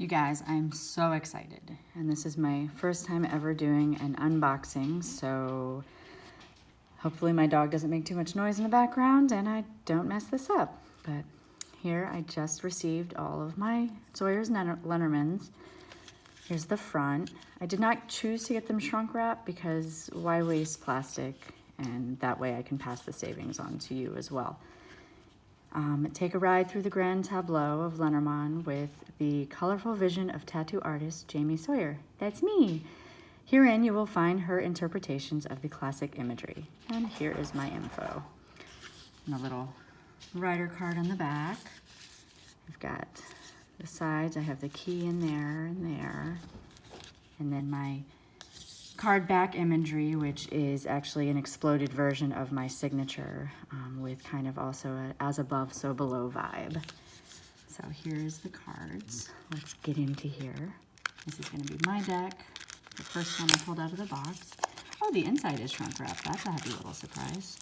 You guys, I'm so excited, and this is my first time ever doing an unboxing, so hopefully my dog doesn't make too much noise in the background and I don't mess this up. But here I just received all of my Sawyer's Lenormands. Here's the front. I did not choose to get them shrunk wrap because why waste plastic, and that way I can pass the savings on to you as well. Take a ride through the grand tableau of Lenormand with the colorful vision of tattoo artist Jamie Sawyer. That's me. Herein you will find her interpretations of the classic imagery. And here is my info. And a little rider card on the back. I've got the sides. I have the key in there and there. And then my card back imagery, which is actually an exploded version of my signature with kind of also a as above, so below vibe. So here's the cards. Let's get into here. This is going to be my deck. The first one I pulled out of the box. Oh, the inside is shrunk wrap. That's a happy little surprise.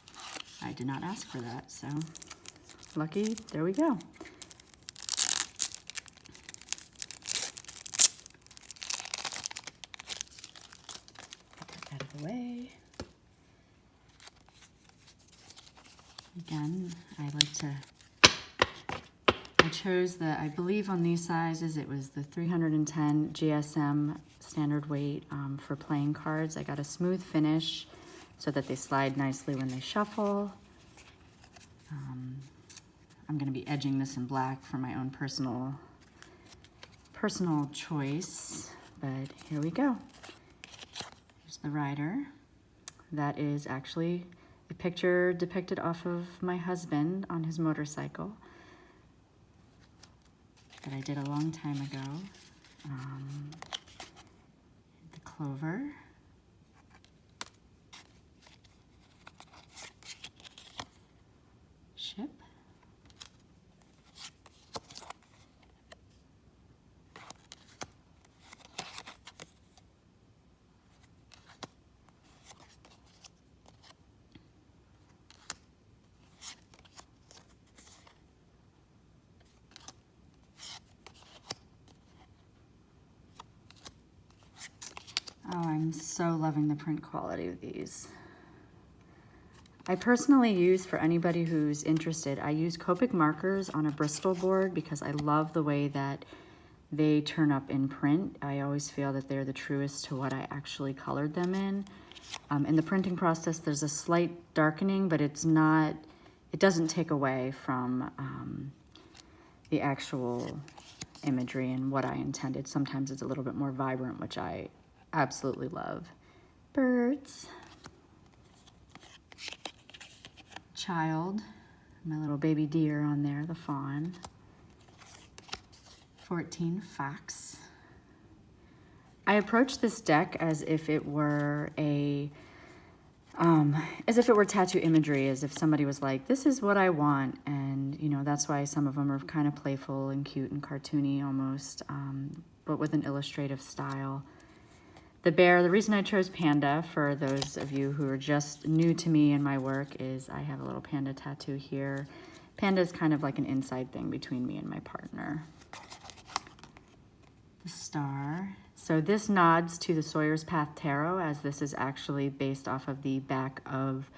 I did not ask for that, so lucky. There we go. Out of the way. Again, I chose I believe on these sizes, it was the 310 GSM standard weight for playing cards. I got a smooth finish so that they slide nicely when they shuffle. I'm going to be edging this in black for my own personal choice, but here we go. The rider. That is actually a picture depicted off of my husband on his motorcycle that I did a long time ago. The clover. Ship. Oh, I'm so loving the print quality of these. I personally use, for anybody who's interested, I use Copic markers on a Bristol board because I love the way that they turn up in print. I always feel that they're the truest to what I actually colored them in. In the printing process, there's a slight darkening, but it doesn't take away from the actual imagery and what I intended. Sometimes it's a little bit more vibrant, which I absolutely love. Birds. Child. My little baby deer on there, the fawn. 14 fox. I approached this deck as if it were tattoo imagery, as if somebody was like, this is what I want. And, you know, that's why some of them are kind of playful and cute and cartoony almost, but with an illustrative style. The bear, the reason I chose panda, for those of you who are just new to me and my work, is I have a little panda tattoo here. Panda is kind of like an inside thing between me and my partner. The star. So this nods to the Sawyer's Path Tarot, as this is actually based off of the back of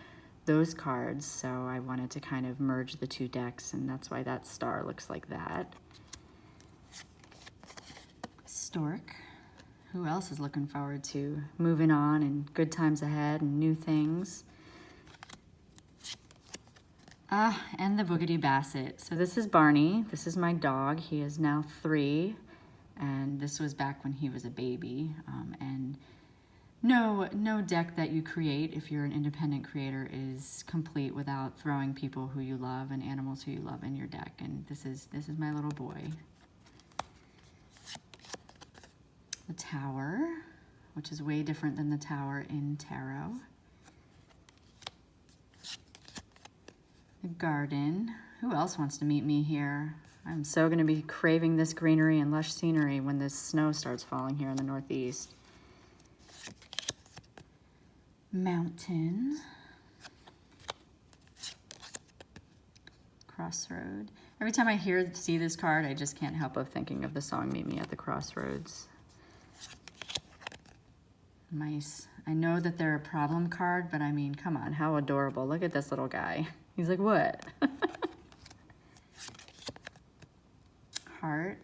those cards. So I wanted to kind of merge the two decks, and that's why that star looks like that. Stork. Who else is looking forward to moving on and good times ahead and new things? And the Boogity Basset. So this is Barney. This is my dog. He is now 3, and this was back when he was a baby. And no deck that you create, if you're an independent creator, is complete without throwing people who you love and animals who you love in your deck. And this is my little boy. The Tower, which is way different than the Tower in tarot. The Garden. Who else wants to meet me here? I'm so going to be craving this greenery and lush scenery when this snow starts falling here in the Northeast. Mountain. Crossroad. Every time I see this card, I just can't help but thinking of the song Meet Me at the Crossroads. Mice. I know that they're a problem card, but I mean, come on, how adorable. Look at this little guy. He's like, what? Heart.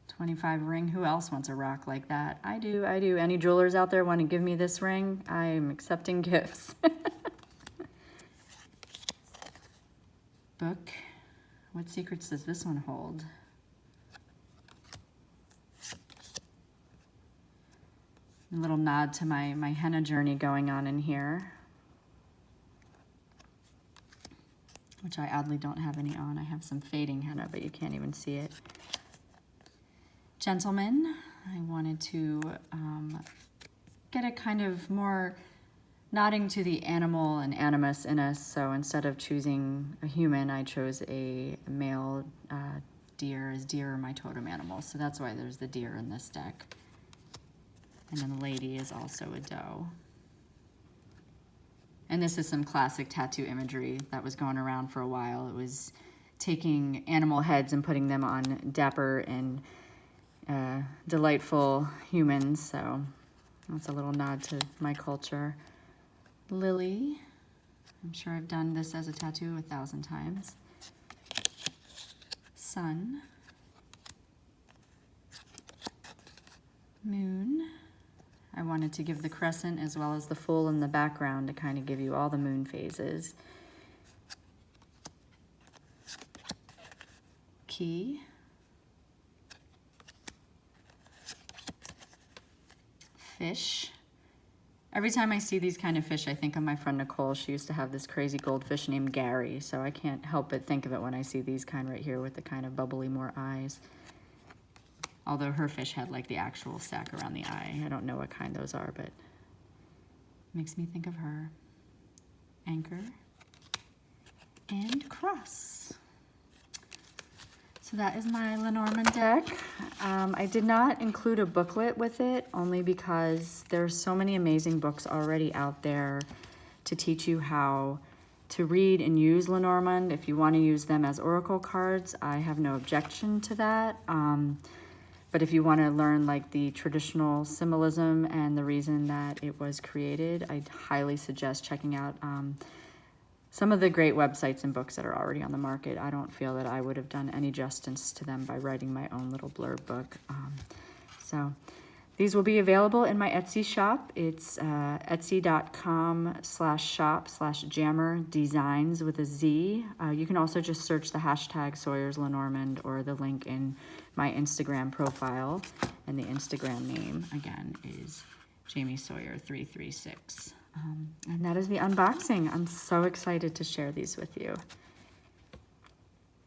25 ring. Who else wants a rock like that? I do. Any jewelers out there want to give me this ring? I'm accepting gifts. Book. What secrets does this one hold? A little nod to my henna journey going on in here, which I oddly don't have any on. I have some fading henna, but you can't even see it. Gentleman. I wanted to get a kind of more nodding to the animal and animus in us, so instead of choosing a human, I chose a male deer, as deer are my totem animal, so that's why there's the deer in this deck. And then the lady is also a doe. And this is some classic tattoo imagery that was going around for a while. It was taking animal heads and putting them on dapper and delightful humans, so that's a little nod to my culture. Lily. I'm sure I've done this as a tattoo 1,000 times. Sun. Moon. I wanted to give the crescent as well as the full in the background to kind of give you all the moon phases. Key. Fish. Every time I see these kind of fish, I think of my friend Nicole. She used to have this crazy goldfish named Gary, so I can't help but think of it when I see these kind right here with the kind of bubbly more eyes. Although her fish had like the actual sack around the eye. I don't know what kind those are, but makes me think of her. Anchor. And cross. So that is my Lenormand deck. I did not include a booklet with it, only because there's so many amazing books already out there to teach you how to read and use Lenormand. If you want to use them as oracle cards, I have no objection to that. But if you want to learn like the traditional symbolism and the reason that it was created, I'd highly suggest checking out some of the great websites and books that are already on the market. I don't feel that I would have done any justice to them by writing my own little blurb book. So these will be available in my Etsy shop. It's etsy.com/shop/jammerdesigns with a Z. You can also just search the hashtag Sawyer's Lenormand or the link in my Instagram profile. And the Instagram name, again, is Jamie Sawyer 336. And that is the unboxing. I'm so excited to share these with you.